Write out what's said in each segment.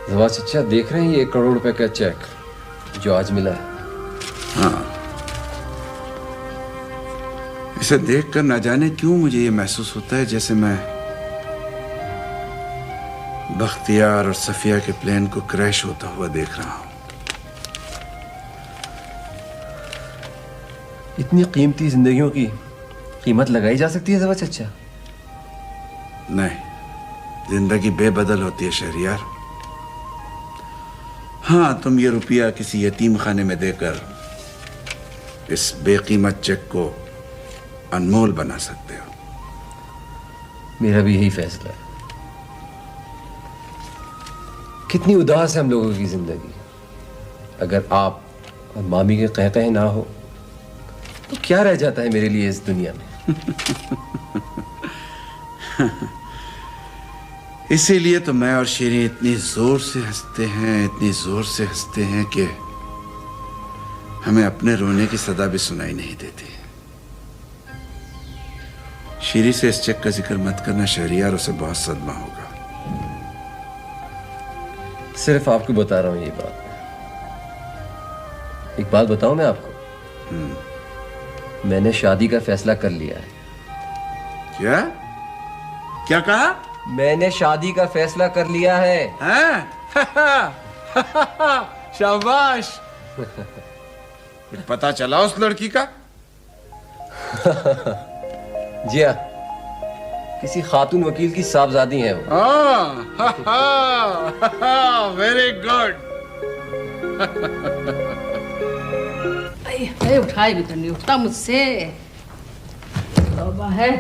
जवा चचा देख रहे हैं ये 1 करोड़ रुपए का चेक जो आज मिला है। हाँ, इसे देखकर न जाने क्यों मुझे ये महसूस होता है जैसे मैं बख्तियार और सफिया के प्लेन को क्रैश होता हुआ देख रहा हूं। इतनी कीमती जिंदगियों की कीमत लगाई जा सकती है जवा चचा? नहीं, जिंदगी बेबदल होती है शहरियार। हाँ, तुम ये रुपया किसी यतीम खाने में देकर इस बेकीमत चेक को अनमोल बना सकते हो। मेरा भी यही फैसला है। कितनी उदास है हम लोगों की जिंदगी। अगर आप और मामी के कहकहे ना हो तो क्या रह जाता है मेरे लिए इस दुनिया में? इसीलिए तो मैं और शीरी इतनी जोर से हंसते हैं, इतनी जोर से हंसते हैं कि हमें अपने रोने की सदा भी सुनाई नहीं देती। शीरी से इस चेक का जिक्र मत करना शहरियार, उसे बहुत सदमा होगा। सिर्फ आपको बता रहा हूं ये बात। एक बात बताऊं मैं आपको, मैंने शादी का फैसला कर लिया है। क्या क्या कहा? मैंने शादी का फैसला कर लिया है। शाबाश। कुछ पता चला उस लड़की का? जी हाँ, किसी खातून वकील की साहबजादी है वो। Very good. उठाए भी तो नहीं उठता मुझसे। तौबा है।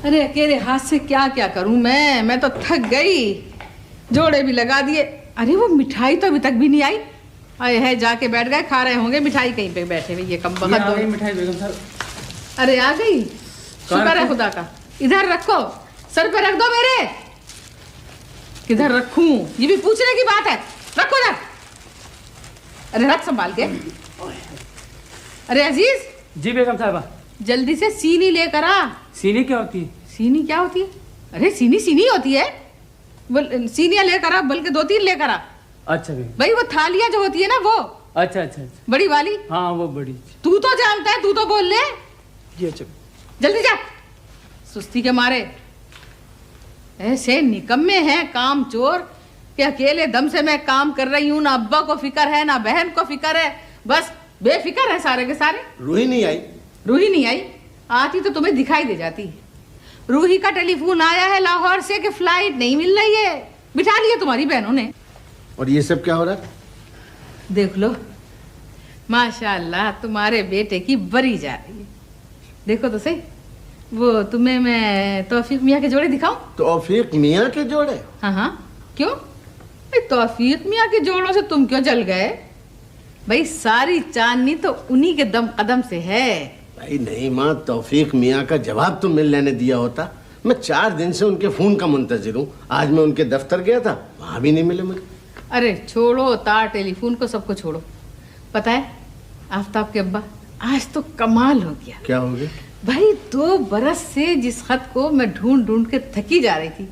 अरे अकेले हाथ से क्या क्या करूं मैं तो थक गई। जोड़े भी लगा दिए। अरे वो मिठाई तो अभी तक भी नहीं आई। आए है जाके बैठ गए, खा रहे होंगे मिठाई कहीं पे बैठे हुए। ये कम बखत मिठाई बेगम साहब। अरे आ गई, शुक्र है खुदा का। इधर रखो, सर पे रख दो मेरे। किधर रखूं ये भी पूछने की बात है। रखो ना। अरे रख संभाल के। अरे अजीज। जी बेगम साहबा। जल्दी से सीनी लेकर आ। सीनी क्या होती है? सीनी क्या होती है? अरे सीनी सीनी होती है। सीनियां लेकर आ, बल्कि 2-3 लेकर आ। अच्छा भाई वो थालियां जो होती है ना वो। अच्छा अच्छा अच्छा। बड़ी वाली। हाँ वो बड़ी। तू तो जानता है, तू तो बोल ले। जी अच्छा। जल्दी जा। सुस्ती के मारे ऐसे निकम्मे हैं काम चोर कि अकेले दम से मैं काम कर रही हूँ। ना अब्बा को फिक्र है, ना बहन को फिक्र है, बस बेफिक्र है सारे के सारे। रूही नहीं आई? रूही नहीं आई। आती तो तुम्हें दिखाई दे जाती। रूही का टेलीफोन आया है लाहौर से कि फ्लाइट नहीं मिल रही है। बिठा लिया तुम्हारी बहनों ने। और ये सब क्या हो रहा है? देख लो, माशाअल्लाह तुम्हारे बेटे की बरी जा रही है। देखो तो सही। वो तुम्हें मैं तौफीक मियाँ के जोड़े दिखाऊं? तौफीक मियाँ के जोड़े? हाँ हाँ, क्यों? तौफीक मियाँ के जोड़ों से तुम क्यों जल गए? भाई सारी चांदनी तो उन्हीं के दम कदम से है। भाई नहीं माँ, तौफीक मियाँ का जवाब तो मिल लेने दिया होता। मैं 4 दिन से उनके फोन का मुंतजिर हूँ। आज मैं उनके दफ्तर गया था, वहाँ भी नहीं मिले मुझे। अरे छोड़ो तार टेलीफोन को, सबको छोड़ो। पता है आफ्ताब के अब्बा, आज तो कमाल हो गया। क्या हो गया? भाई 2 बरस से जिस खत को मैं ढूंढ ढूंढ के थकी जा रही थी,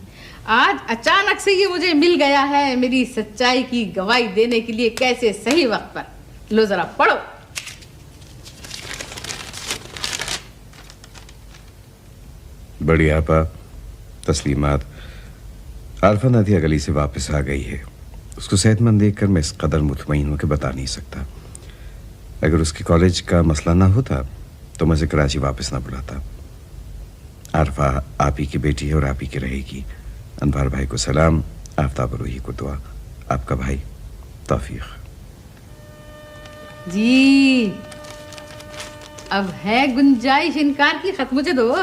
आज अचानक से ये मुझे मिल गया है। मेरी सच्चाई की गवाही देने के लिए कैसे सही वक्त पर। लो जरा पढ़ो। बड़ी आपा तस्लीमात। आरफा नादिया गली से वापस आ गई है। उसको सेहतमंद देखकर मैं इस कदर मुतमईन हूं कि बता नहीं सकता। अगर उसके कॉलेज का मसला ना होता तो मैं उसे कराची वापस ना बुलाता। आरफा आप ही की बेटी है और आप ही की रहेगी। अनवार भाई को सलाम, आफ्ताब रूही को दुआ। आपका भाई तौफीक। जी अब है गुंजाइश इनकार की, खत मुझे दो।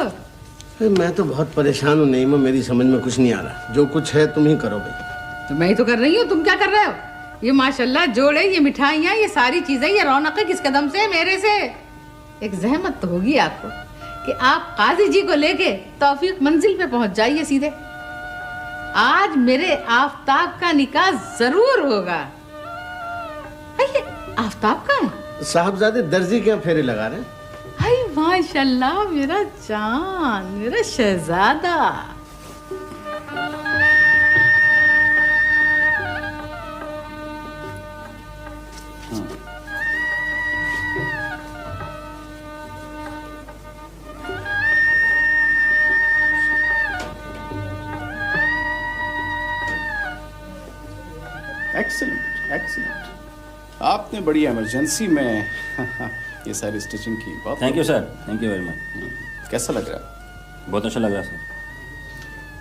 मैं तो बहुत परेशान हूँ नहीं, मेरी समझ में कुछ नहीं आ रहा। जो कुछ है तुम ही करो भाई। तो मैं ही तो कर रही हूँ, तुम क्या कर रहे हो? ये माशाल्लाह जोड़े, ये मिठाइयाँ, ये सारी चीजें, ये रौनकें किस कदम से? मेरे से। एक जहमत तो होगी आपको कि आप काजी जी को लेके तौफीक मंजिल पे पहुंच जाइए सीधे। आज मेरे आफ्ताब का निकाह जरूर होगा। ये आफ्ताब का है? साहबजादे दर्जी क्या फेरे लगा रहे हैं? हाय माशाल्लाह, मेरा जान, मेरा शहजादा। Excellent excellent. आपने बड़ी इमरजेंसी में ये सारी स्टिचिंग की। बहुत thank you sir, thank you very much. कैसा लग रहा है? बहुत अच्छा लग रहा है सर।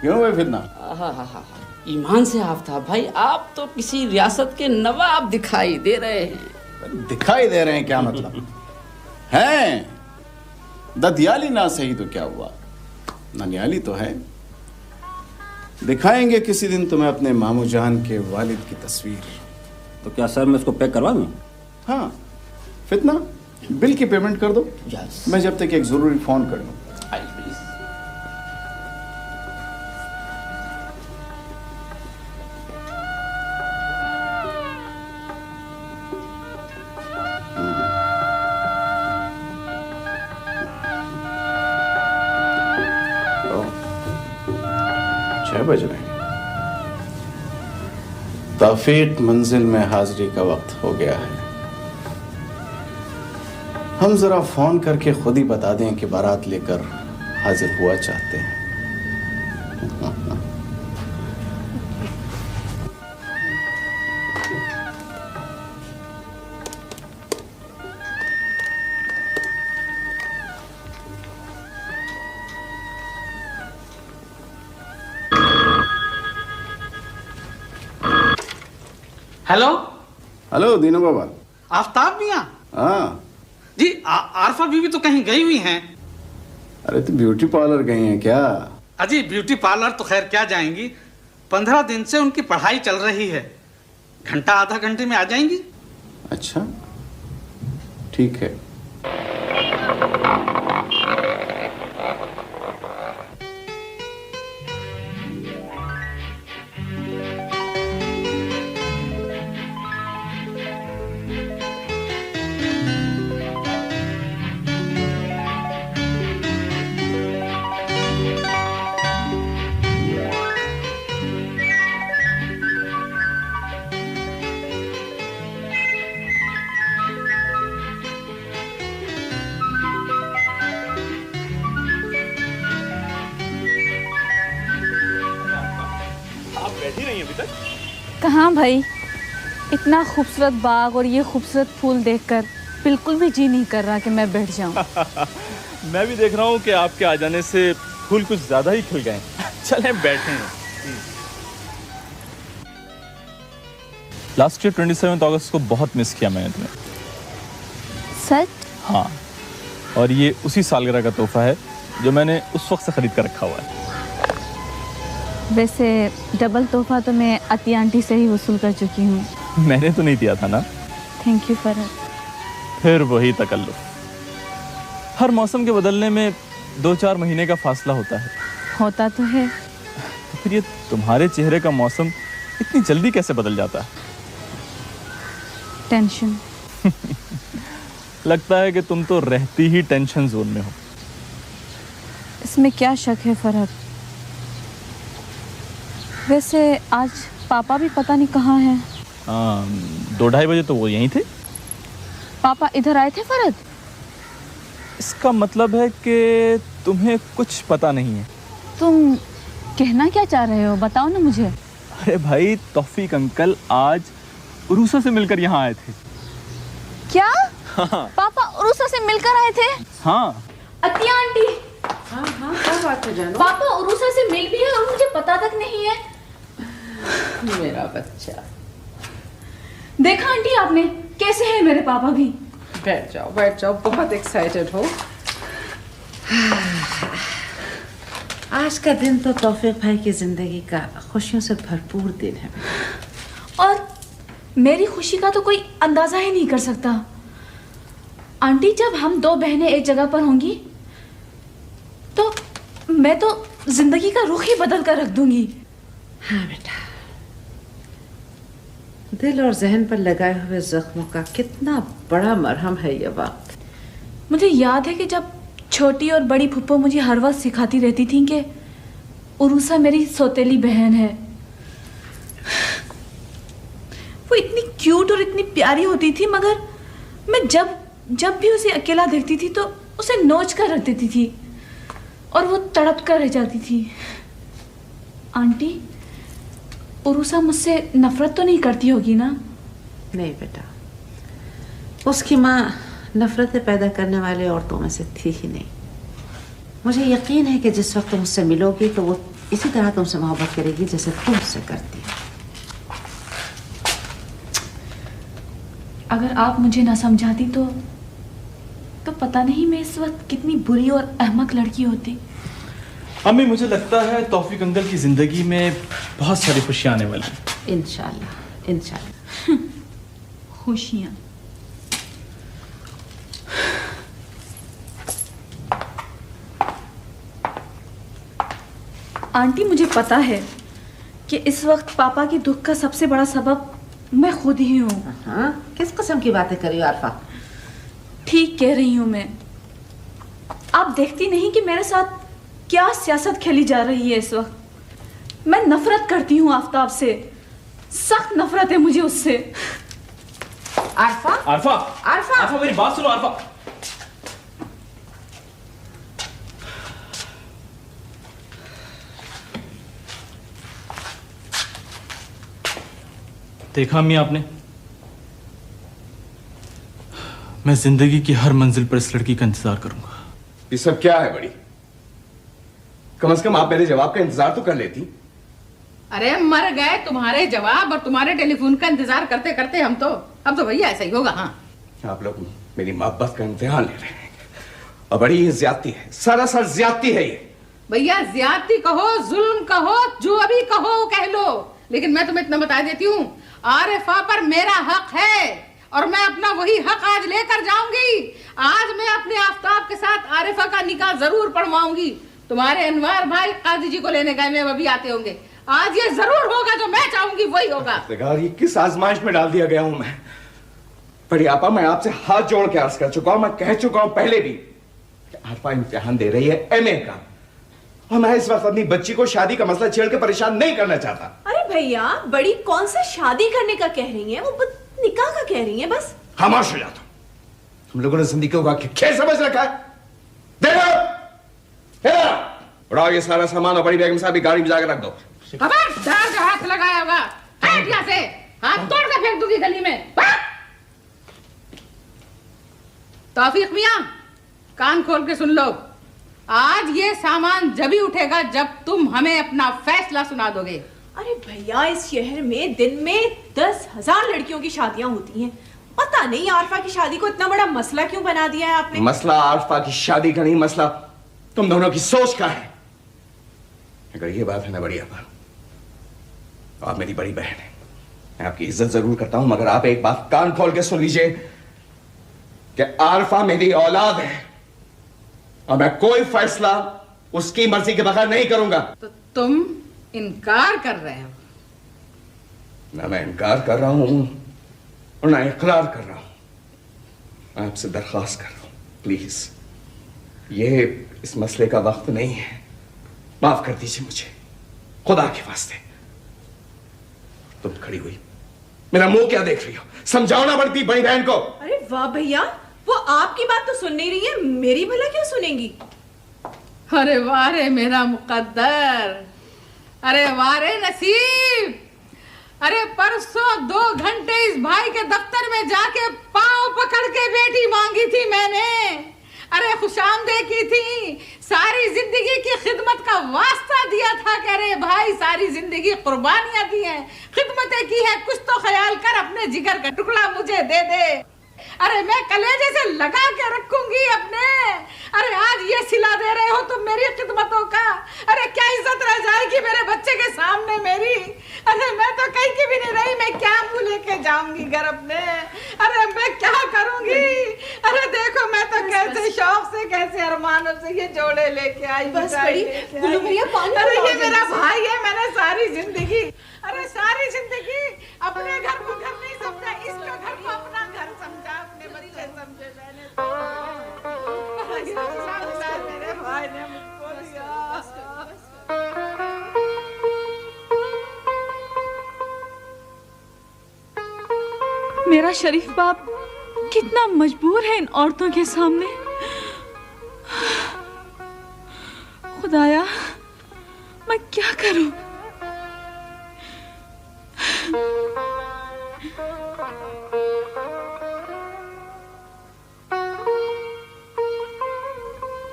क्यों भाई फितना? हाँ, ईमान से आफ्ताब भाई, आप तो किसी रियासत के नवाब दिखाई दे रहे हैं। दिखाई दे रहे हैं क्या मतलब? हैं ददियाली ना सही तो क्या हुआ, ननियाली तो है। दिखाएंगे किसी दिन तुम्हें अपने मामू जान के वालिद की तस्वीर। तो क्या सर मैं इसको पैक करवा दूं? हाँ, फितना बिल की पेमेंट कर दो। यस। मैं जब तक एक जरूरी फोन कर लूं। आई प्लीज। बज रहे हैं। तौफीक मंजिल में हाजिरी का वक्त हो गया है। हम जरा फोन करके खुद ही बता दें कि बारात लेकर हाजिर हुआ चाहते हैं। हेलो हेलो दीनू बाबा। आफ्ताब मियाँ? हाँ जी, आरफा बीवी तो कहीं गई हुई हैं। अरे तो ब्यूटी पार्लर गई हैं क्या? अजी ब्यूटी पार्लर तो खैर क्या जाएंगी, 15 दिन से उनकी पढ़ाई चल रही है। घंटा आधा घंटे में आ जाएंगी। अच्छा ठीक है। कहाँ भाई, इतना खूबसूरत बाग और ये खूबसूरत फूल देखकर बिल्कुल भी जी नहीं कर रहा कि मैं बैठ जाऊं। मैं भी देख रहा हूँ कि आपके आ जाने से फूल कुछ ज्यादा ही खिल गए। चलें बैठें। लास्ट ईयर 27 अगस्त को बहुत मिस किया मैंने तुम्हें। सच? हाँ, और ये उसी सालगिरह का तोहफा है जो मैंने उस वक्त से खरीद कर रखा हुआ है। वैसे डबल तोहफा तो मैं अति आंटी से ही वसूल कर चुकी हूँ। मैंने तो नहीं दिया था ना। Thank you Farhat. फिर वही तकल्लुफ। हर मौसम के बदलने में 2-4 महीने का फासला होता है। होता तो है। तो फिर ये तुम्हारे चेहरे का मौसम इतनी जल्दी कैसे बदल जाता है? टेंशन। लगता है कि तुम तो रहती ही टेंशन जोन में हो। इसमें क्या शक है फरहत। वैसे आज पापा भी पता नहीं कहाँ हैं। 2-2:30 बजे तो वो यहीं थे। पापा इधर आए थे फरहत? इसका मतलब है कि तुम्हें कुछ पता नहीं है। तुम कहना क्या चाह रहे हो, बताओ ना मुझे। अरे भाई, तौफीक अंकल आज उरूसा से मिलकर यहाँ आए थे। क्या? हाँ। पापा उरूसा से मिलकर आए थे? हाँ। अतिया आंटी। हाँ हाँ, क्या बात है जानो? पापा उरूसा से मिल भी है और मुझे पता तक नहीं है। मेरा बच्चा। देखा आंटी आपने, कैसे हैं मेरे पापा भी? बैठ जाओ, बहुत एक्साइटेड हो। आज का दिन तो तौफीक भाई की जिंदगी का खुशियों से भरपूर दिन है। और मेरी खुशी का तो कोई अंदाजा ही नहीं कर सकता। आंटी, जब हम 2 बहनें एक जगह पर होंगी तो मैं तो जिंदगी का रुख ही बदल कर रख दूंगी। हाँ बेटा, दिल और जहन पर लगाए हुए जख्मों का कितना बड़ा मरहम है ये वक्त। मुझे याद है कि जब छोटी और बड़ी फुप्पो मुझे हर वक्त सिखाती रहती थी कि उरूसा मेरी सौतेली बहन है। वो इतनी क्यूट और इतनी प्यारी होती थी, मगर मैं जब भी उसे अकेला देखती थी तो उसे नोच कर रख देती थी और वो तड़प कर रह जाती थी। आंटी, उरुसा मुझसे नफरत तो नहीं करती होगी ना? नहीं बेटा, उसकी माँ नफरतें पैदा करने वाले औरतों में से थी ही नहीं। मुझे यकीन है कि जिस वक्त तुम उससे मिलोगी तो वो इसी तरह तुमसे मोहब्बत करेगी जैसे तुम उससे करती हो। अगर आप मुझे ना समझाती तो पता नहीं मैं इस वक्त कितनी बुरी और अहमक लड़की होती। अम्मी, मुझे लगता है तौफीक अंकल की जिंदगी में बहुत सारी खुशियां आने वाली हैं। इंशाल्लाह, इंशाल्लाह। खुशियां? आंटी, मुझे पता है कि इस वक्त पापा के दुख का सबसे बड़ा सबब मैं खुद ही हूँ। हाँ, किस किस्म की बातें कर रही हो आरफा? ठीक कह रही हूँ मैं। आप देखती नहीं कि मेरे साथ क्या सियासत खेली जा रही है इस वक्त? मैं नफरत करती हूँ आफ्ताब से, सख्त नफरत है मुझे उससे। आरफा, आरफा, आरफा, आरफा, मेरी बात सुनो आरफा। देखा अम्मी आपने, मैं जिंदगी की हर मंजिल पर इस लड़की का इंतजार करूंगा। ये सब क्या है बड़ी? कम से कम आप मेरे जवाब का इंतजार तो कर लेती। अरे मर गए तुम्हारे जवाब और तुम्हारे टेलीफोन का इंतजार करते करते हम तो। अब तो भैया ऐसा ही होगा। हाँ, आप लोग मेरी मोहब्बत का इम्तिहान ले रहे हैं और बड़ी ये ज्यादती है, सरासर ज्यादती है ये। भैया ज्यादती कहो, जुल्म कहो, जो अभी कहो कह लो, लेकिन मैं तुम्हें इतना बता देती हूँ, आरिफा पर मेरा हक है और मैं अपना वही हक आज लेकर जाऊंगी। आज मैं अपने आफ्ताब के साथ आरिफा का निकाह जरूर पढ़वाऊंगी। तुम्हारे अनवार भाई काजी जी को लेने गए, मैं अभी आते होंगे। आज ये जरूर होगा, जो मैं चाहूंगी वही होगा। ये किस आजमाइश में डाल दिया गया हूं मैं? बड़ी आपा, मैं आपसे हाथ जोड़ के अर्ज कर चुका हूं, मैं कह चुका हूं पहले भी, आरिफा इम्तिहान दे रही है एमए का, और मैं इस वक्त अपनी बच्ची को शादी का मसला छेड़ के परेशान नहीं करना चाहता। अरे भैया, बड़ी कौन सा शादी करने का कह रही हैं? वो निकाह का कह रही हैं बस। खामोश हो जाता हूं। हम लोगों ने जिंदगी का खेल समझ रखा है। देखो, उड़ाओ ये सारा सामान और बड़ी बेगम साहब की गाड़ी में जाकर रख दो। खबरदार जो हाथ लगाया होगा, हट यहाँ से, हाथ तोड़ के फेंक दूंगी गली में। तौफीक मियां, कान खोल के सुन लो, आज ये सामान जभी उठेगा जब तुम हमें अपना फैसला सुना दोगे। अरे भैया, इस शहर में दिन में 10,000 लड़कियों की शादियां होती हैं। पता नहीं आरफा की शादी को इतना बड़ा मसला क्यों बना दिया है आपने? मसला आरफा की शादी का नहीं, मसला तुम दोनों की सोच का है। अगर ये बात है ना बड़ी आपा, आप मेरी बड़ी बहन है, मैं आपकी इज्जत जरूर करता हूं, मगर आप एक बात कान खोल के सुन लीजिए कि आरफा मेरी औलाद है और मैं कोई फैसला उसकी मर्जी के बगैर नहीं करूंगा। तो तुम इनकार कर रहे हो? ना मैं इनकार कर रहा हूं और ना इकरार कर रहा हूं। मैं आपसे दरख्वास्त कर रहा हूं, प्लीज, ये इस मसले का वक्त नहीं है, माफ कर दीजिए मुझे, खुदा के वास्ते। तुम खड़ी हुई मेरा मुंह क्या देख रही हो? समझाओ ना बढ़ती बड़ी बहन को। अरे वाह भैया, वो आपकी बात तो सुन नहीं रही है, मेरी भला क्यों सुनेंगी? अरे वाह रे मेरा मुकद्दर, अरे वाह रे नसीब। अरे परसों 2 घंटे इस भाई के दफ्तर में जाके पांव पकड़ के बेटी मांगी थी मैंने। अरे खुशामदीद की थी, सारी जिंदगी की खिदमत का वास्ता दिया था कि अरे भाई सारी जिंदगी कुर्बानियां दी हैं, खिदमतें की है, कुछ तो ख्याल कर, अपने जिगर का टुकड़ा मुझे दे दे। अरे मैं कलेजे से लगा के रखूंगी अपने। अरे आज ये सिला दे रहे हो तुम मेरी खिदमतों का, अरे क्या इज्जत रह जाएगी मेरे बच्चे के सामने मेरी। अरे मैं तो कहीं की भी नहीं रही, मैं क्या मुंह लेके जाऊंगी घर अपने? अरे मैं क्या करूंगी? अरे देखो मैं तो कैसे शौक से, कैसे अरमानों से ये जोड़े लेके आई। बस बड़ी गुल्लू भैया, पानी अरे ये मेरा भाई है, मैंने सारी जिंदगी, अरे सारी जिंदगी अपने घर को घर नहीं समझा, इसका घर को अपना घर समझा, अपने बच्चे समझे मैंने। मेरे भाई ने मुझको दिया। मेरा शरीफ बाप कितना मजबूर है इन औरतों के सामने। खुदाया, मैं क्या करूं?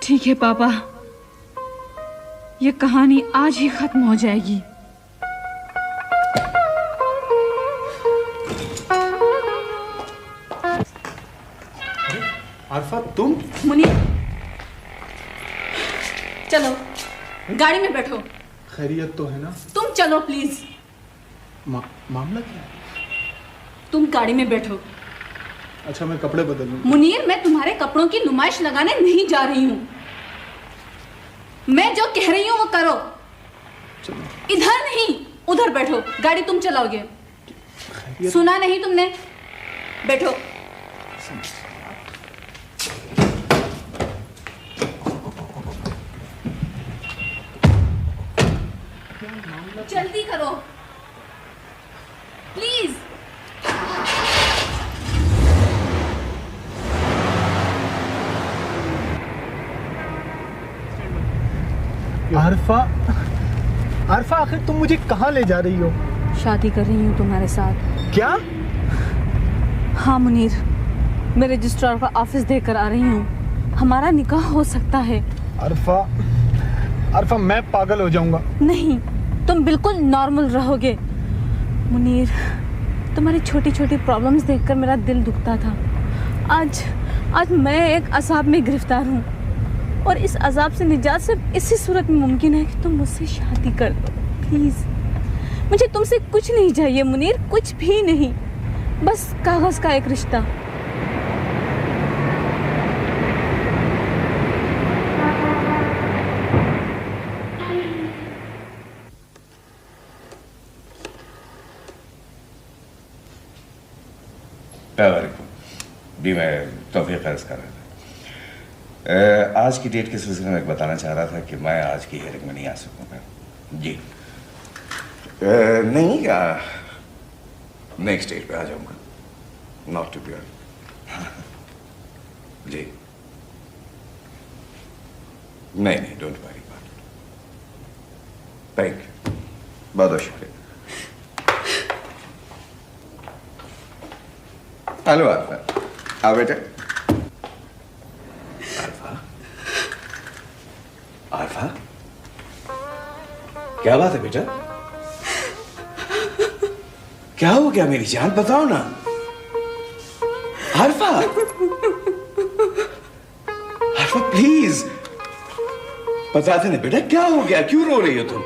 ठीक है पापा, ये कहानी आज ही खत्म हो जाएगी। आरफा तुम? मुनीर चलो गाड़ी में बैठो। खैरियत तो है ना? तुम चलो प्लीज। मामला क्या है? तुम गाड़ी में बैठो। अच्छा मैं कपड़े बदल लूं। मुनीर मैं तुम्हारे कपड़ों की नुमाइश लगाने नहीं जा रही हूँ। मैं जो कह रही हूँ वो करो। इधर नहीं उधर बैठो, गाड़ी तुम चलाओगे। सुना नहीं तुमने? बैठो। जल्दी करो प्लीज। आरफा, आरफा आखिर तुम मुझे कहाँ ले जा रही हो? शादी कर रही हूँ तुम्हारे साथ। क्या? हाँ मुनीर, मैं रजिस्ट्रार का ऑफिस देकर आ रही हूँ। हमारा निकाह हो सकता है। आरफा, आरफा मैं पागल हो जाऊंगा। नहीं, तुम बिल्कुल नॉर्मल रहोगे। मुनीर, तुम्हारी छोटी छोटी प्रॉब्लम्स देखकर मेरा दिल दुखता था। आज मैं एक अज़ाब में गिरफ्तार हूँ और इस अज़ाब से निजात सिर्फ इसी सूरत में मुमकिन है कि तुम मुझसे शादी कर लो प्लीज़। मुझे तुमसे कुछ नहीं चाहिए मुनीर, कुछ भी नहीं, बस कागज़ का एक रिश्ता। जी मैं तौफीक अर्ज़ कर रहा था। आज की डेट के सिलसिले में बताना चाह रहा था कि मैं आज की हियरिंग में नहीं आ सकूँगा। जी नहीं, नेक्स्ट डेट पे आ जाऊँगा। नॉट टू बी जी नहीं, don't worry about it. Thank you, बहुत बहुत शुक्रिया। हेलो आरफा, आओ बेटा। आरफा, आरफा क्या बात है बेटा? क्या हो गया मेरी जान, बताओ ना। आरफा, आरफा प्लीज बता देना बेटा, क्या हो गया, क्यों रो रही हो तुम?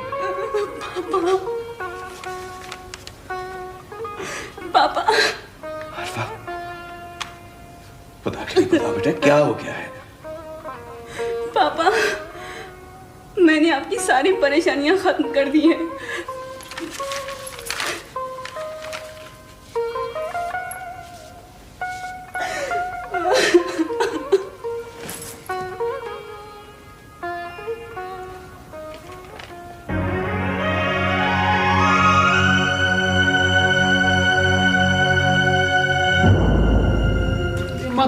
पापा। आरफा बता बेटा, क्या हो गया है? पापा, मैंने आपकी सारी परेशानियां खत्म कर दी हैं।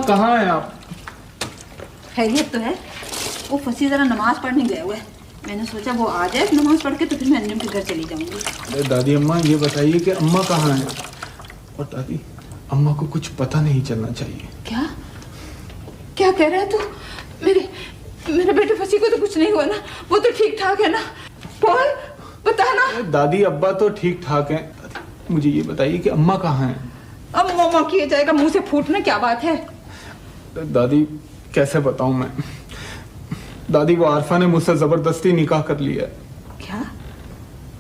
कहाँ हैं आप? खैरियत तो है। वो फंसी जरा नमाज पढ़ने गए हुए, मैंने सोचा वो आ जाए नमाज पढ़ के तो फिर मैं अंजुम के घर चली जाऊंगी। अरे दादी अम्मा ये बताइए कि अम्मा कहाँ हैं? और दादी अम्मा को कुछ पता नहीं चलना चाहिए। क्या क्या कह रहा है तू? मेरे बेटे फंसी को तो कुछ नहीं हुआ ना? वो तो ठीक ठाक है ना? पॉल बता ना। दादी अब्बा तो ठीक ठाक हैं। मुझे ये बताइए कि अम्मा कहाँ हैं? अब मोमा किया जाएगा, मुंह से फूटना क्या बात है? दादी कैसे बताऊं मैं? दादी वो आरफा ने मुझसे जबरदस्ती निकाह कर लिया। क्या?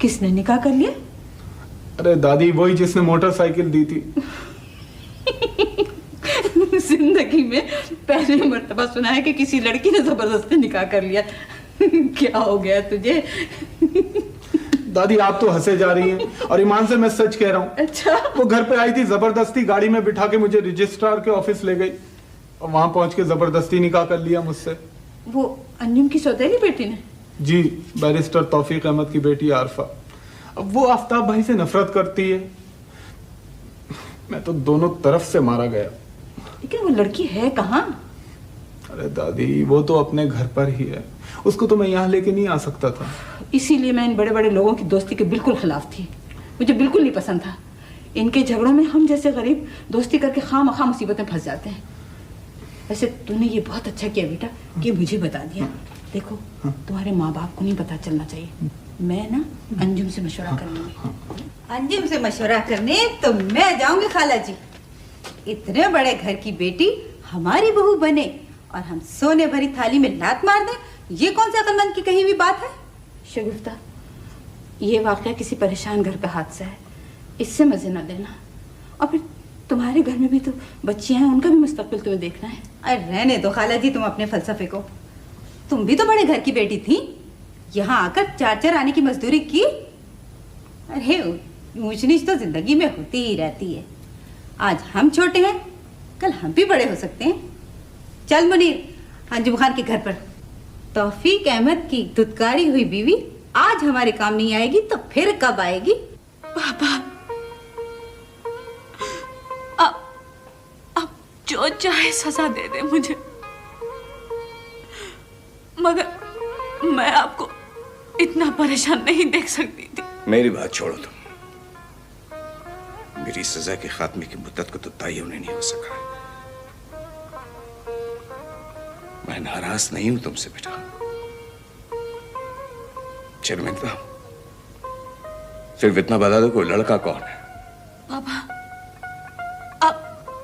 किसने निकाह कर लिया? अरे दादी वही जिसने मोटरसाइकिल दी थी। जिंदगी में पहली मर्तबा सुना है कि किसी लड़की ने जबरदस्ती निकाह कर लिया। क्या हो गया तुझे? दादी आप तो हंसे जा रही हैं और ईमान से मैं सच कह रहा हूँ। अच्छा? वो घर पे आई थी, जबरदस्ती गाड़ी में बिठा के मुझे रजिस्ट्रार के ऑफिस ले गई और वहां पहुंच के जबरदस्ती निकाह कर लिया मुझसे। वो अंजुम की सौतेली बेटी ने? जी, बैरिस्टर तौफीक अहमद की बेटी आरफा। अब वो आफ्ताब भाई से नफरत करती है। मैं तो दोनों तरफ से मारा गया। लेकिन वो लड़की है कहाँ? अरे दादी वो तो अपने घर पर ही है, उसको तो मैं यहाँ लेके नहीं आ सकता था। इसीलिए मैं इन बड़े बड़े लोगों की दोस्ती के बिल्कुल खिलाफ थी। मुझे बिल्कुल नहीं पसंद था। इनके झगड़ों में हम जैसे गरीब दोस्ती करके खामखा मुसीबत में फंस जाते हैं। वैसे तूने ये बहुत अच्छा किया बेटा कि मुझे बता दिया। देखो तुम्हारे माँ बाप को नहीं पता चलना चाहिए। मैं ना अंजुम से मशवरा करने में। अंजुम से मशवरा करने तो मैं जाऊंगी खाला जी। इतने बड़े घर की बेटी हमारी बहू बने और हम सोने भरी थाली में लात मार दें, ये कौन सा अक्लमंद की कही हुई बात है? शगुफ्ता, ये वाकया किसी परेशान घर का हादसा है, इससे मजे न लेना। और फिर तुम्हारे घर में भी तो बच्चियां हैं, उनका भी मुस्तकबिल तुम्हें देखना है। अरे रहने दो खाला जी तुम अपने फलसफे को। तुम भी तो बड़े घर की बेटी थी, यहाँ आकर 4-4 आने की मजदूरी की। अरे ऊंच नीच तो जिंदगी में होती ही रहती है। आज हम छोटे हैं, कल हम भी बड़े हो सकते हैं। चल मुनीर अंजुम खान के घर पर। तौफीक अहमद की दुत्कारी हुई बीवी आज हमारे काम नहीं आएगी तो फिर कब आएगी? पापा अब जो चाहे सजा दे दे मुझे, मगर मैं आपको इतना परेशान नहीं देख सकती थी। मेरी बात छोड़ो तुम। मेरी सजा के खात्मे की मुद्दत को तो तय नहीं हो सका। मैं नाराज नहीं हूं तुमसे बेटा, शर्मिंदा हूं। सिर्फ इतना बता दो कोई लड़का कौन है? पापा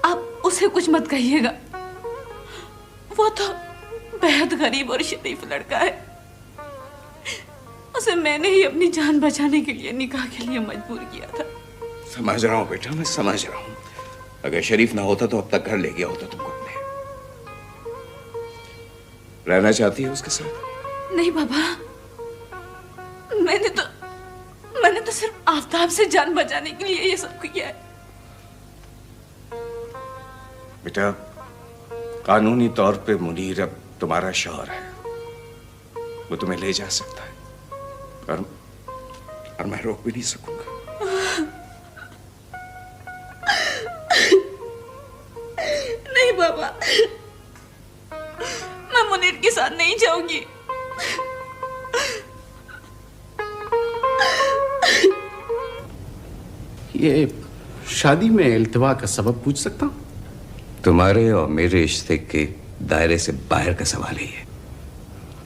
आप उसे कुछ मत कहिएगा, वो तो बेहद गरीब और शरीफ लड़का है। उसे मैंने ही अपनी जान बचाने के लिए निकाह के लिए मजबूर किया था। समझ रहा हूं बेटा, मैं समझ रहा हूं। अगर शरीफ ना होता तो अब तक घर ले गया होता तुमको अपने। रहना चाहती है उसके साथ? नहीं पापा, मैंने तो सिर्फ आफताब से जान बचाने के लिए ये सब किया है। बेटा कानूनी तौर पे मुनीर अब तुम्हारा शौहर है, वो तुम्हें ले जा सकता है और मैं रोक भी नहीं सकूंगा। नहीं पापा, मैं मुनीर के साथ नहीं जाऊंगी। ये शादी में इल्तिवा का सबब पूछ सकता हूं? तुम्हारे और मेरे रिश्ते के दायरे से बाहर का सवाल ही है।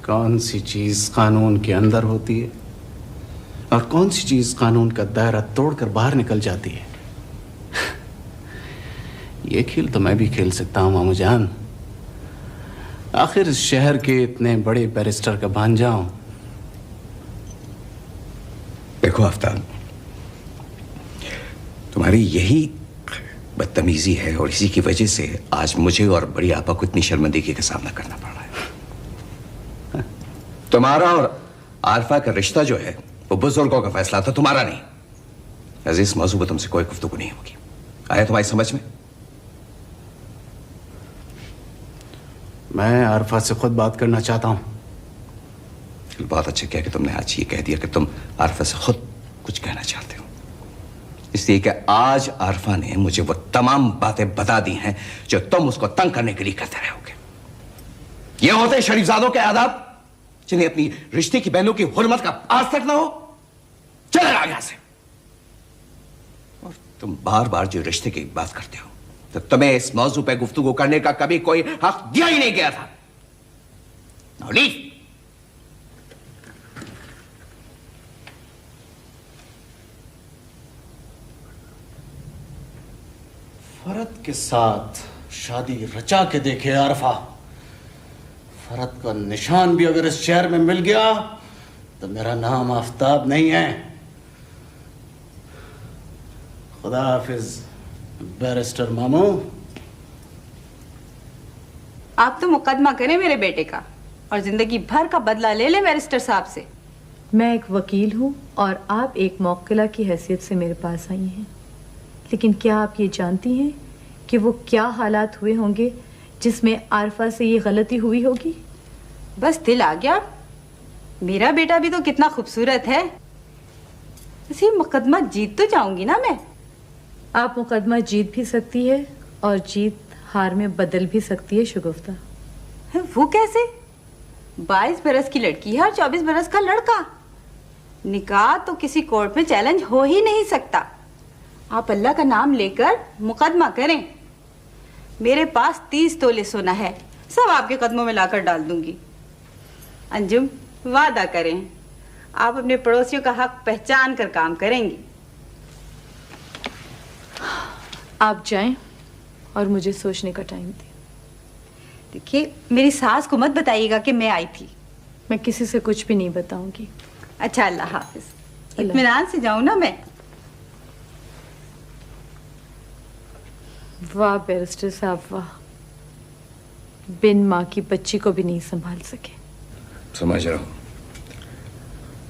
कौन सी चीज कानून के अंदर होती है और कौन सी चीज कानून का दायरा तोड़कर बाहर निकल जाती है? ये खेल तो मैं भी खेल सकता हूं मामू जान। आखिर इस शहर के इतने बड़े बैरिस्टर का भांजा हूं। देखो आफ्ताब, तुम्हारी यही बदतमीजी है और इसी की वजह से आज मुझे और बड़ी आपा को इतनी शर्मिंदगी का सामना करना पड़ रहा है। तुम्हारा और आरफा का रिश्ता जो है वो बुजुर्गों का फैसला था, तुम्हारा नहीं। अजीज मौजू पर तुमसे कोई गुफ्तगू नहीं होगी। आया तुम्हारी समझ में? मैं आरफा से खुद बात करना चाहता हूं। बहुत अच्छा किया कि तुमने आज ये कह दिया कि तुम आरफा से खुद कुछ कहना चाहते हो, इसलिए कि आज आरफा ने मुझे वो तमाम बातें बता दी हैं जो तुम उसको तंग करने के लिए करते रहोगे। ये होते शरीफजादों के आदाब जिन्हें अपनी रिश्ते की बहनों की हुर्मत का आज तक ना हो। चले आ यहां से। और तुम बार बार जो रिश्ते की बात करते हो तो तुम्हें इस मौजू पे गुफ्तगू करने का कभी कोई हक दिया ही नहीं गया था। लीव। फरद के साथ शादी रचा के देखे आरफा। फरद का निशान भी अगर इस शहर में मिल गया तो मेरा नाम आफ्ताब नहीं है। खुदा हाफिज बैरिस्टर मामू। आप तो मुकदमा करें मेरे बेटे का और जिंदगी भर का बदला ले ले बैरिस्टर साहब से। मैं एक वकील हूँ और आप एक मौक्किला की हैसियत से मेरे पास आई हैं, लेकिन क्या आप ये जानती हैं कि वो क्या हालात हुए होंगे जिसमें आरफा से ये गलती हुई होगी? बस दिल आ गया। मेरा बेटा भी तो कितना खूबसूरत है। इसी मुकदमा जीत तो जाऊंगी ना मैं। आप मुकदमा जीत भी सकती है और जीत हार में बदल भी सकती है शगुफ्ता। वो कैसे? 22 बरस की लड़की है और 24 बरस का लड़का। निकाह तो किसी कोर्ट में चैलेंज हो ही नहीं सकता। आप अल्लाह का नाम लेकर मुकदमा करें। मेरे पास 30 तोले सोना है, सब आपके कदमों में लाकर डाल दूंगी। अंजुम, वादा करें आप अपने पड़ोसियों का हक पहचान कर काम करेंगी। आप जाएं और मुझे सोचने का टाइम दें। देखिए, मेरी सास को मत बताइएगा कि मैं आई थी। मैं किसी से कुछ भी नहीं बताऊंगी। अच्छा, अल्लाह हाफिज। इत्मीनान से जाऊं ना मैं। वाह बैरिस्टर साहब, वाह। बिन माँ की बच्ची को भी नहीं संभाल सके। समझ रहा हूं।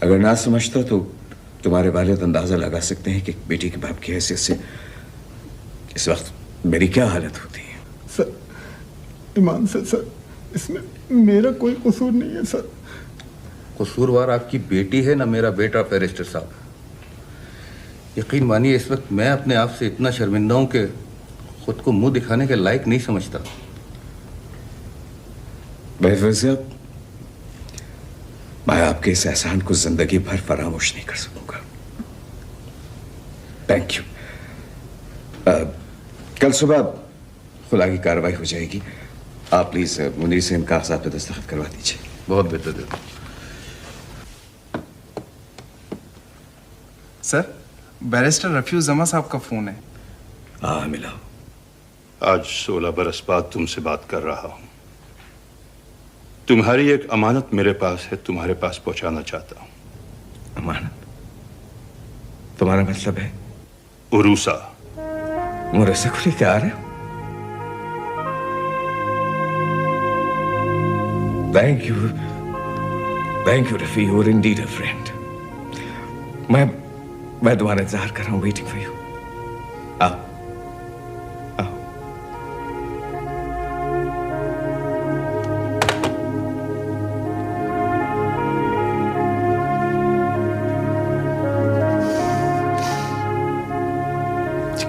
अगर ना समझता तो तुम्हारे वालिद अंदाजा लगा सकते हैं कि बेटी के बाप की हैसियत से इस वक्त मेरी क्या हालत होती है। सर, ईमान से सर, इसमें मेरा कोई कसूर नहीं है सर। कसूरवार आपकी बेटी है ना मेरा बेटा बैरिस्टर साहब। यकीन मानिए इस वक्त मैं अपने आप से इतना शर्मिंदा हूं कि खुद को मुंह दिखाने के लायक नहीं समझता। मैं आपके इस एहसान को जिंदगी भर फरामोश नहीं कर सकूंगा। Thank you. कल सुबह खुला की कार्रवाई हो जाएगी। आप प्लीज मुनीर से इन कागजात पे दस्तखत करवा दीजिए। बहुत बेहतर। सर, बैरिस्टर रफीउज़्ज़मा साहब का फोन है। हाँ, मिला। आज 16 बरस बाद तुमसे बात कर रहा हूं। तुम्हारी एक अमानत मेरे पास है, तुम्हारे पास पहुंचाना चाहता हूं। अमानत? तुम्हारा मतलब है? उरूसा। मुझसे खुली क्या आ रहे हो? Thank you Rafi, you are indeed a friend. मैं तुम्हारा इंतजार कर रहा हूं, वेटिंग फॉर यू। आओ।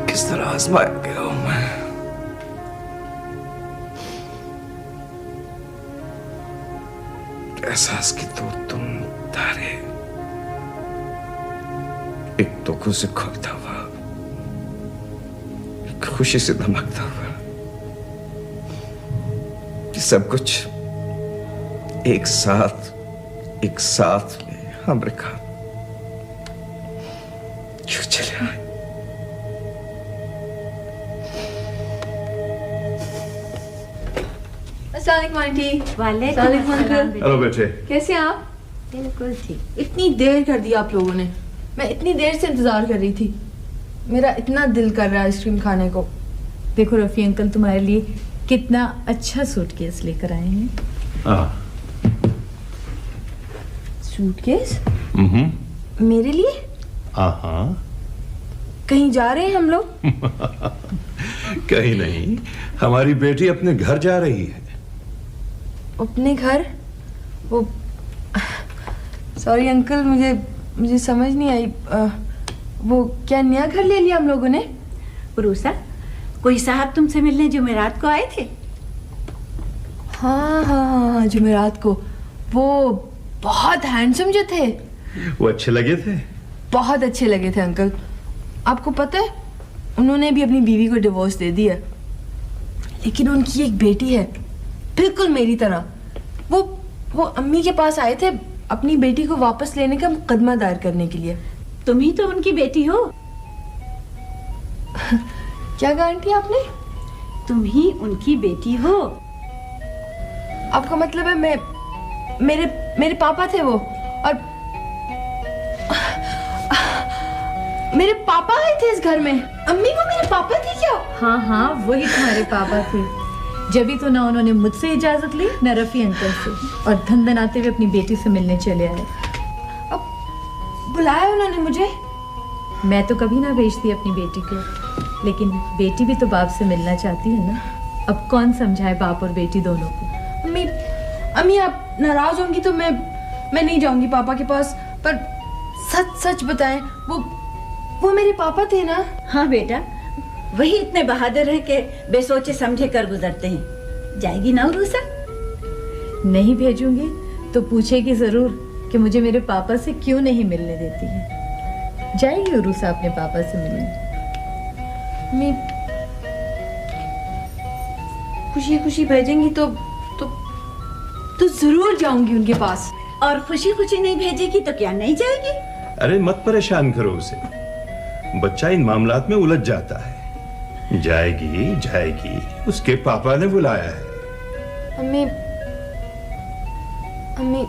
किस तरह आजमाया गया हूं मैं। एहसास की तो तुम तारे, एक दुखों से खोखता हुआ, एक खुशी से धमकता हुआ, कि सब कुछ एक साथ में हम रखा क्यों चले आए। अस्सलाम आंटी। वालेकुम अस्सलाम। हेलो बेटे। कैसे हैं आप? बिल्कुल ठीक। इतनी देर कर दी आप लोगों ने, मैं इतनी देर से इंतजार कर रही थी। मेरा इतना दिल कर रहा है आइसक्रीम खाने को। देखो रफी अंकल तुम्हारे लिए कितना अच्छा सूटकेस लेकर आए हैं। सूटकेस? मेरे लिए? हाँ। कहीं जा रहे हैं हम लोग? कहीं नहीं, हमारी बेटी अपने घर जा रही है। अपने घर? वो सॉरी अंकल, मुझे समझ नहीं आई। वो क्या नया घर ले लिया हम लोगों ने? उरूसा, कोई साहब तुमसे मिलने जुमेरात को आए थे? हाँ, जुमेरात को। वो बहुत हैंडसम जो थे। वो अच्छे लगे थे? बहुत अच्छे लगे थे अंकल। आपको पता है उन्होंने भी अपनी बीवी को डिवोर्स दे दिया, लेकिन उनकी एक बेटी है बिल्कुल मेरी तरह। वो अम्मी के पास आए थे अपनी बेटी को वापस लेने का मुकदमा दायर करने के लिए। तुम ही तो उनकी बेटी हो। क्या गारंटी आपने? तुम ही उनकी बेटी हो। आपका मतलब है मेरे पापा थे वो, और मेरे पापा आए थे इस घर में। अम्मी वो मेरे पापा थे क्या? हाँ, वही तुम्हारे पापा थे। जब तो ना उन्होंने मुझसे इजाजत ली ना रफी अंकल से, और धन बनाते हुए अपनी बेटी से मिलने चले आए। अब बुलाया उन्होंने मुझे। मैं तो कभी ना भेजती अपनी बेटी को, लेकिन बेटी भी तो बाप से मिलना चाहती है ना। अब कौन समझाए बाप और बेटी दोनों को। अम्मी आप नाराज होंगी तो मैं नहीं जाऊंगी पापा के पास, पर सच बताएं, वो मेरे पापा थे ना? हाँ बेटा, वही इतने बहादुर है कि बेसोचे समझे कर गुजरते हैं। जाएगी ना उरूसा? नहीं भेजूंगी तो पूछेगी जरूर कि मुझे मेरे पापा से क्यों नहीं मिलने देती है। जाएगी उरूसा अपने पापा से मिलने। खुशी खुशी भेजेंगी तो जरूर जाऊंगी उनके पास। और खुशी खुशी नहीं भेजेगी तो क्या नहीं जाएगी? अरे मत परेशान करो उसे, बच्चा इन मामलात में उलझ जाता है। जाएगी जाएगी, उसके पापा ने बुलाया है। अम्मी अम्मी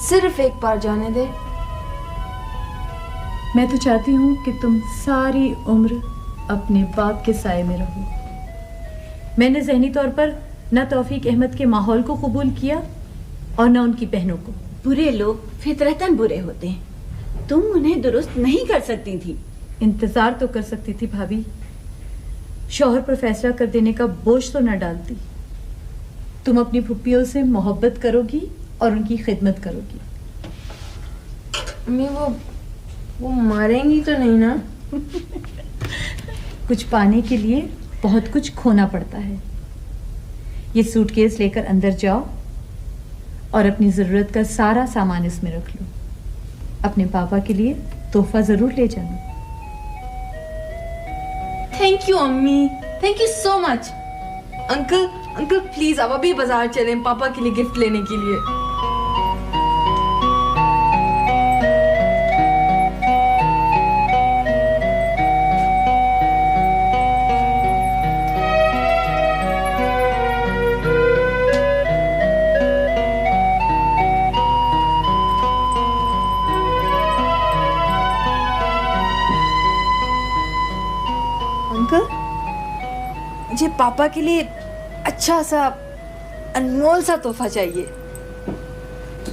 सिर्फ एक बार जाने दे। मैं तो चाहती हूँ कि तुम सारी उम्र अपने बाप के साए में रहो। मैंने ज़हनी तौर पर न तौफीक अहमद के माहौल को कबूल किया और न उनकी बहनों को। बुरे लोग फितरतन बुरे होते हैं, तुम उन्हें दुरुस्त नहीं कर सकती थी। इंतजार तो कर सकती थी भाभी, शौहर पर फैसला कर देने का बोझ तो न डालती। तुम अपनी फुप्पियों से मोहब्बत करोगी और उनकी खिदमत करोगी। अम्मी वो मारेंगी तो नहीं ना? कुछ पाने के लिए बहुत कुछ खोना पड़ता है। ये सूटकेस लेकर अंदर जाओ और अपनी ज़रूरत का सारा सामान इसमें रख लो। अपने पापा के लिए तोहफा ज़रूर ले जाना। थैंक यू अम्मी, thank you so much. Uncle please अब अभी बाजार चलें पापा के लिए गिफ्ट लेने के लिए। मुझे पापा के लिए अच्छा सा अनमोल सा तोहफा चाहिए।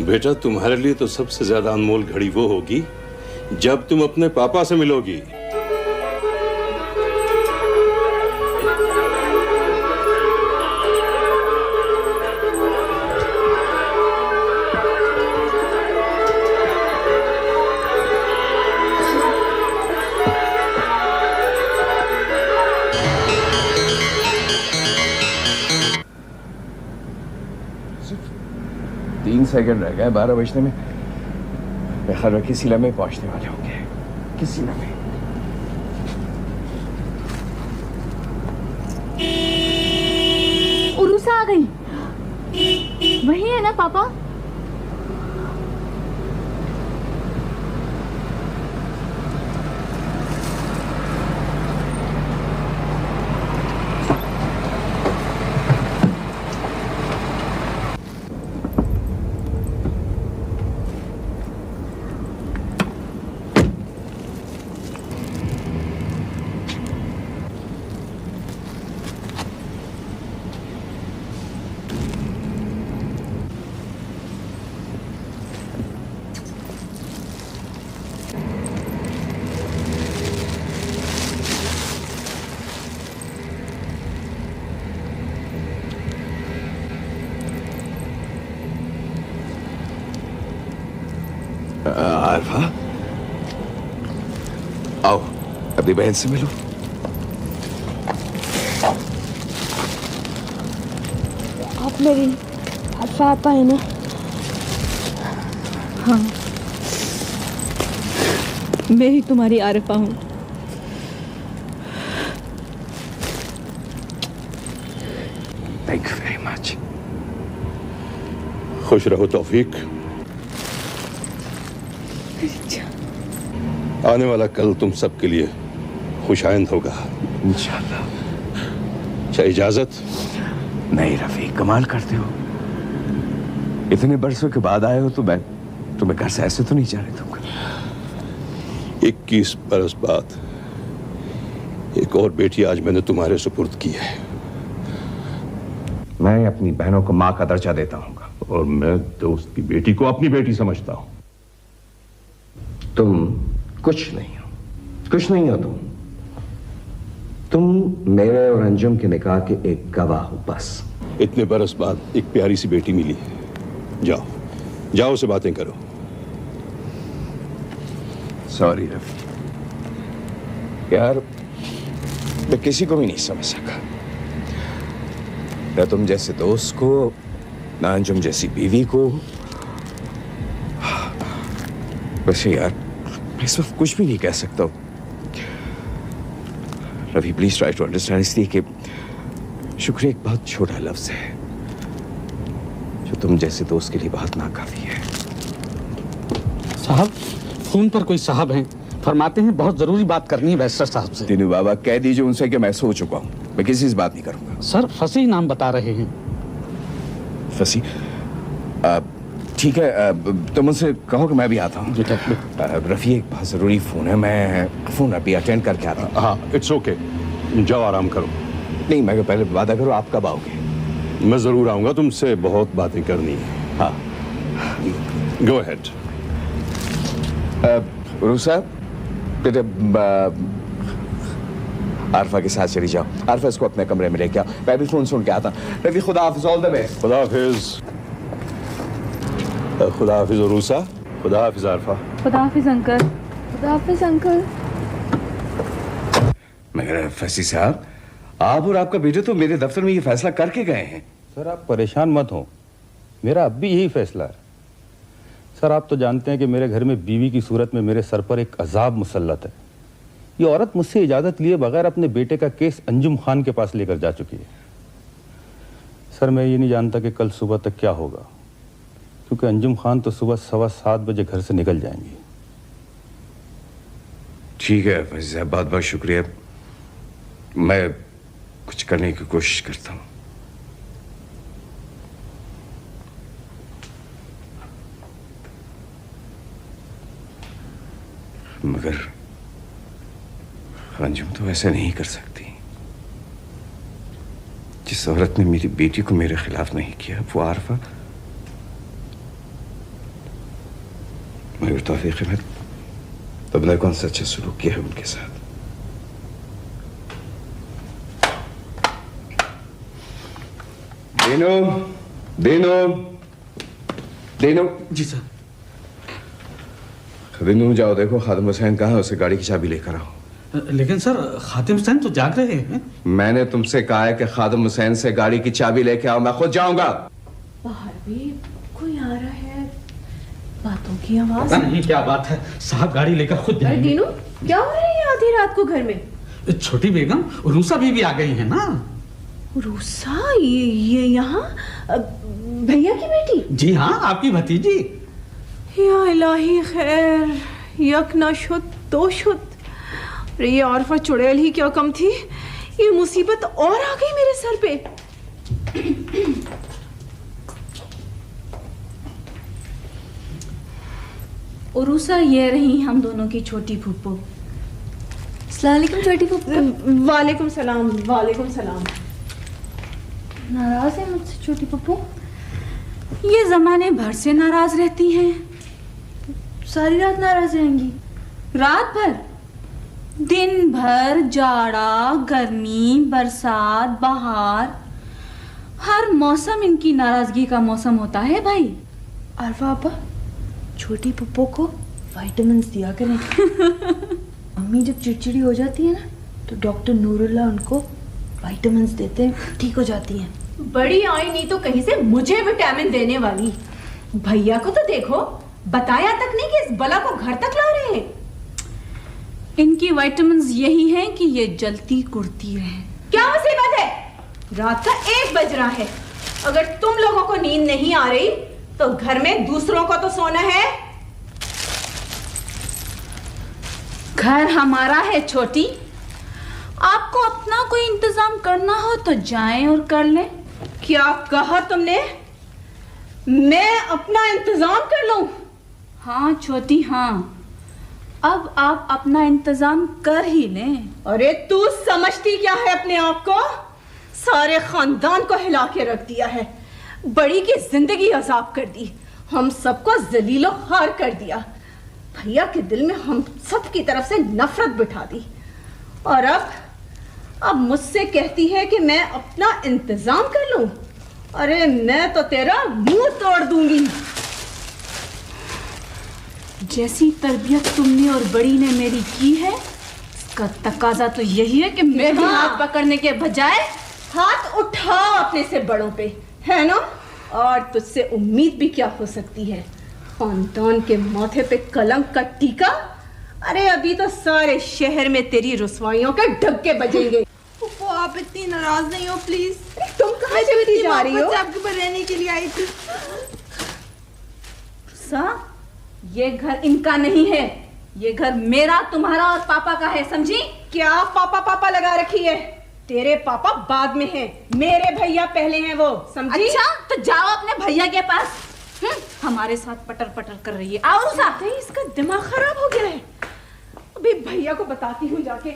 बेटा तुम्हारे लिए तो सबसे ज्यादा अनमोल घड़ी वो होगी जब तुम अपने पापा से मिलोगी। सेकंड रह गए 12 बजने में। मैं ख्याल किसी लम्हे पहुंचने वाले होंगे, किसी लम्हे। उरुसा आ गई। वही है ना पापा? आरफा, आओ अपनी बहन से मिलो। आप मेरी आरफा आपा है ना? हाँ, मैं ही तुम्हारी आरफा हूँ। Thank you very much. खुश रहो तौफीक। आने वाला कल तुम सबके लिए खुशाइंद होगा इंशाल्लाह। क्या इजाजत? नहीं रफी, कमाल करते हो। इतने बरसों के बाद आए हो तो मैं तुम्हें घर से ऐसे तो नहीं जा रहे तुमको। 21 बरस बाद एक और बेटी आज मैंने तुम्हारे सुपुर्द की है। मैं अपनी बहनों को माँ का दर्जा देता हूँ और मैं दोस्त की बेटी को अपनी बेटी समझता हूँ। तुम कुछ नहीं हो, कुछ नहीं हो तुम मेरे और अंजुम के निकाह के एक गवाह हो बस। इतने बरस बाद एक प्यारी सी बेटी मिली है। जाओ जाओ से बातें करो। सॉरी रफी यार, मैं किसी को भी नहीं समझ सका, न तुम जैसे दोस्त को, न अंजुम जैसी बीवी को। वैसे यार मैं इस वक्त कुछ भी नहीं कह सकता हूँ। Ravi please try to understand, इसलिए कि शुक्रिया एक बहुत छोटा लफ्ज है जो तुम जैसे दोस्त के लिए बहुत नाकाफी है। साहब, फोन पर कोई साहब हैं, फरमाते हैं बहुत जरूरी बात करनी है बैरिस्टर साहब से। तीनू बाबा कह दीजिए उनसे कि मैं सो चुका हूँ, मैं किसी से बात नहीं करूंगा। सर फसीह नाम बता रहे हैं। फसीह? ठीक है, तुम उनसे कहो कि मैं भी आता हूँ। रफ़ी एक बहुत ज़रूरी फ़ोन है, मैं फ़ोन अभी अटेंड करके आता हूँ। हाँ, इट्स ओके, जाओ आराम करो। नहीं, मैं पहले वादा करो, आप कब आओगे? मैं ज़रूर आऊँगा, तुमसे बहुत बातें करनी है। हाँ, गो अहेड। रूसा, बेटे आरफा के साथ चली जाओ। आरफा इसको अपने कमरे में लेके आओ, मैं भी फ़ोन सुन के आता हूँ। रफ़ी खुदा हाफ़िज़, ऑल द बेस्ट। खुदा हाफ़िज़। खुदा हाफ़िज़ रूसा। खुदा हाफ़िज़ आरफा। खुदा हाफ़िज़ अंकल। खुदा हाफ़िज़ अंकल। मगर फसी साहब, आप और आपका बेटे तो मेरे दफ्तर में ये फैसला करके गए हैं। सर आप परेशान मत हो, मेरा अब भी यही फैसला है। सर आप तो जानते हैं कि मेरे घर में बीवी की सूरत में मेरे सर पर एक अजाब मुसल्लत है। ये औरत मुझसे इजाज़त लिए बगैर अपने बेटे का केस अंजुम खान के पास लेकर जा चुकी है। सर मैं ये नहीं जानता कि कल सुबह तक क्या होगा, क्योंकि अंजुम खान तो सुबह 7:15 बजे घर से निकल जाएंगी। ठीक है फसी साहब, बहुत बहुत शुक्रिया। मैं कुछ करने की कोशिश करता हूँ। मगर अंजुम तो ऐसा नहीं कर सकती। जिस औरत ने मेरी बेटी को मेरे खिलाफ नहीं किया वो आरफा, मगर तौफीक में तब ने कौन सा अच्छा सलूक किया है उनके साथ। देनो जी सर। दिनू जाओ देखो खादिम हुसैन कहाँ है, उसे गाड़ी की चाबी लेकर आओ। लेकिन सर खादिम हुसैन तो जाग रहे हैं। मैंने तुमसे कहा है कि खादिम हुसैन से गाड़ी की चाबी लेके आओ, मैं खुद जाऊंगा। बाहर भी कोई आ रहा है, बातों की आवाज। पता नहीं क्या बात है, साहब गाड़ी लेकर खुद जाएंगे। दीनू क्या हो रहा है आधी रात को घर में? छोटी बेगम रूसा बीवी आ गई है ना। रूसा? ये यहाँ भैया की बेटी? जी हाँ, आपकी भतीजी। या इलाही खैर, यक ना शुद दो शुद। अरे ये आरफा चुड़ैल ही क्या कम थी, ये मुसीबत और आ गई मेरे सर पे। उरूसा ये रही हम दोनों की छोटी फूफो। अस्सलाम वालेकुम छोटी फूफो। वालेकुम सलाम। वालेकुम सलाम। नाराज है मुझसे छोटी फूफो? ये जमाने भर से नाराज रहती हैं। सारी रात नाराज रहेंगी? रात भर? दिन भर जाड़ा गर्मी बरसात बहार, हर मौसम इनकी नाराजगी का मौसम होता है भाई। आरफा आपा, छोटी पप्पो को विटामिन्स दिया करें। अम्मी जब चिड़चिड़ी हो जाती है ना तो डॉक्टर नूरुल्लाह उनको विटामिन्स देते हैं, ठीक हो जाती हैं। बड़ी आई नहीं तो कहीं से मुझे विटामिन देने वाली। भैया को तो देखो, बताया तक नहीं कि इस बला को घर तक ला रहे हैं। इनकी विटामिन्स यही हैं कि ये जलती कुर्ती रहे। क्या मुसीबत है? रात का 1 बज रहा है। अगर तुम लोगों को नींद नहीं आ रही तो घर में दूसरों को तो सोना है। घर हमारा है छोटी, आपको अपना कोई इंतजाम करना हो तो जाएं और कर लें। क्या कहा तुमने? मैं अपना इंतजाम कर लूं? हाँ छोटी हाँ, अब आप अपना इंतजाम कर ही लें। अरे तू समझती क्या है अपने आप को? सारे खानदान को हिला के रख दिया है, बड़ी की जिंदगी अजाब कर दी, हम सबको जलीलो खार कर दिया, भैया के दिल में हम सब की तरफ से नफरत बिठा दी, और अब मुझसे कहती है कि मैं अपना इंतजाम कर लूं। अरे मैं तो तेरा मुंह तोड़ दूंगी। जैसी तरबियत तुमने और बड़ी ने मेरी की है, इसका तकाजा तो यही है कि मेरे हाथ पकड़ने के बजाय हाथ उठाओ अपने से बड़ों पे, है ना? और तुझसे उम्मीद भी क्या हो सकती है? खानदान के माथे पे कलंक का टीका। अरे अभी तो सारे शहर में तेरी रुसवाइयों के ढक्के बजेंगे। आप इतनी नाराज नहीं हो प्लीज। तुम कहाँ चली जा रही हो? आपके पर रहने के लिए आई थी। ये घर इनका नहीं है, ये घर मेरा, तुम्हारा और पापा का है, समझी? क्या पापा पापा लगा रखी है? तेरे पापा बाद में हैं, मेरे भैया पहले हैं वो, समझी? अच्छा तो जाओ अपने भैया के पास। हमारे साथ पटर पटर कर रही है। आओ साथ। इसका दिमाग खराब हो गया है। अभी भैया को बताती हूँ जाके।